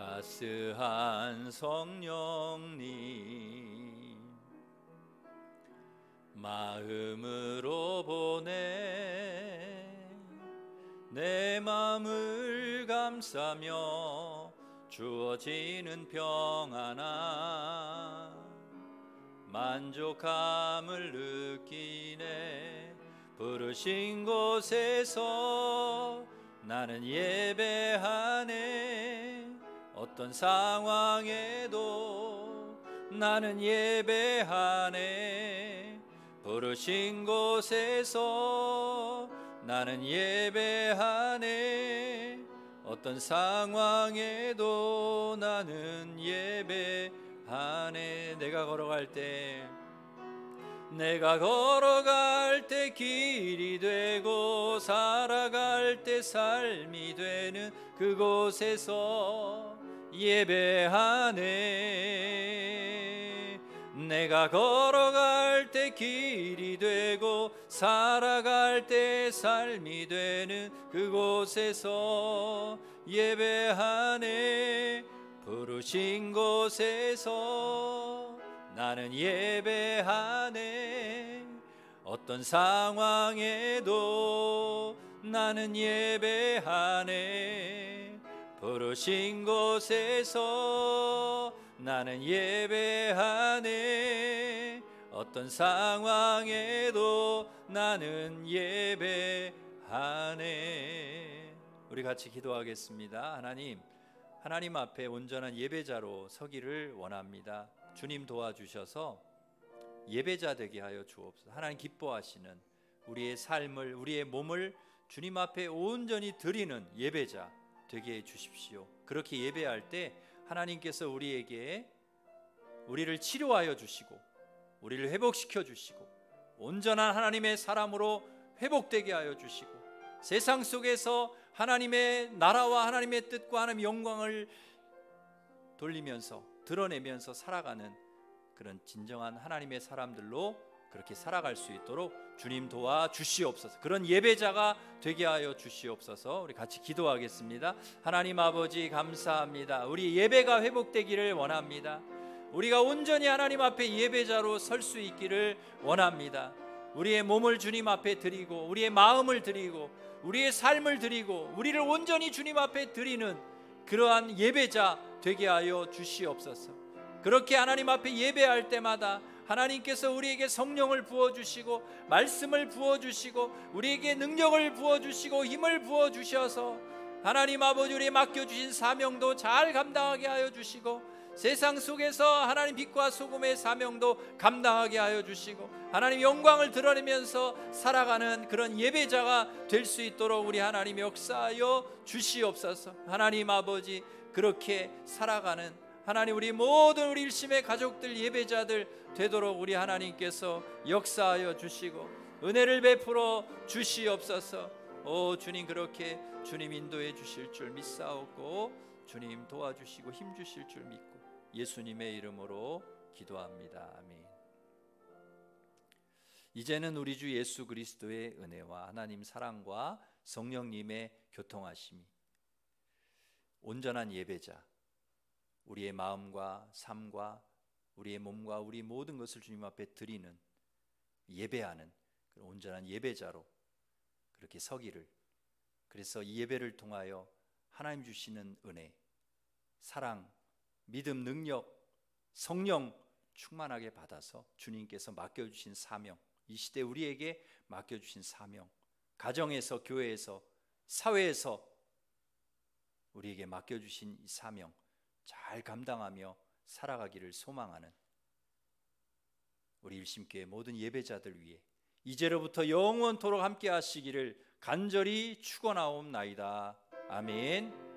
따스한 성령님 마음으로 보내 내 마음을 감싸며 주어지는 평안함 만족함을 느끼네 부르신 곳에서 나는 예배하네 어떤 상황에도 나는 예배하네 부르신 곳에서 나는 예배하네 어떤 상황에도 나는 예배하네 내가 걸어갈 때 길이 되고 살아갈 때 삶이 되는 그곳에서 예배하네 내가 걸어갈 때 길이 되고 살아갈 때 삶이 되는 그곳에서 예배하네 부르신 곳에서 나는 예배하네 어떤 상황에도 나는 예배하네 부르신 곳에서 나는 예배하네 어떤 상황에도 나는 예배하네 우리 같이 기도하겠습니다. 하나님 앞에 온전한 예배자로 서기를 원합니다. 주님 도와주셔서 예배자 되게 하여 주옵소서. 하나님 기뻐하시는 우리의 삶을 우리의 몸을 주님 앞에 온전히 드리는 예배자 되게 해 주십시오. 그렇게 예배할 때 하나님께서 우리를 치료하여 주시고 우리를 회복시켜 주시고 온전한 하나님의 사람으로 회복되게 하여 주시고 세상 속에서 하나님의 나라와 하나님의 뜻과 하나님의 영광을 돌리면서 드러내면서 살아가는 그런 진정한 하나님의 사람들로 그렇게 살아갈 수 있도록 주님 도와주시옵소서. 그런 예배자가 되게 하여 주시옵소서. 우리 같이 기도하겠습니다. 하나님 아버지 감사합니다. 우리 예배가 회복되기를 원합니다. 우리가 온전히 하나님 앞에 예배자로 설 수 있기를 원합니다. 우리의 몸을 주님 앞에 드리고 우리의 마음을 드리고 우리의 삶을 드리고 우리를 온전히 주님 앞에 드리는 그러한 예배자 되게 하여 주시옵소서. 그렇게 하나님 앞에 예배할 때마다 하나님께서 우리에게 성령을 부어주시고 말씀을 부어주시고 우리에게 능력을 부어주시고 힘을 부어주셔서 하나님 아버지 우리에게 맡겨주신 사명도 잘 감당하게 하여 주시고 세상 속에서 하나님 빛과 소금의 사명도 감당하게 하여 주시고 하나님 영광을 드러내면서 살아가는 그런 예배자가 될 수 있도록 우리 하나님 역사하여 주시옵소서. 하나님 아버지 그렇게 살아가는 하나님 우리 모든 우리 일심의 가족들 예배자들 되도록 우리 하나님께서 역사하여 주시고 은혜를 베풀어 주시옵소서. 오 주님 그렇게 주님 인도해 주실 줄 믿사옵고 주님 도와주시고 힘 주실 줄 믿고 예수님의 이름으로 기도합니다. 아멘. 이제는 우리 주 예수 그리스도의 은혜와 하나님 사랑과 성령님의 교통하심이 온전한 예배자 우리의 마음과 삶과 우리의 몸과 우리 모든 것을 주님 앞에 드리는 예배하는 그런 온전한 예배자로 그렇게 서기를 그래서 이 예배를 통하여 하나님 주시는 은혜 사랑 믿음 능력 성령 충만하게 받아서 주님께서 맡겨주신 사명 이 시대 우리에게 맡겨주신 사명 가정에서 교회에서 사회에서 우리에게 맡겨주신 이 사명 잘 감당하며 살아가기를 소망하는 우리 일심교회 모든 예배자들 위해 이제로부터 영원토록 함께 하시기를 간절히 축원하옵나이다. 아멘.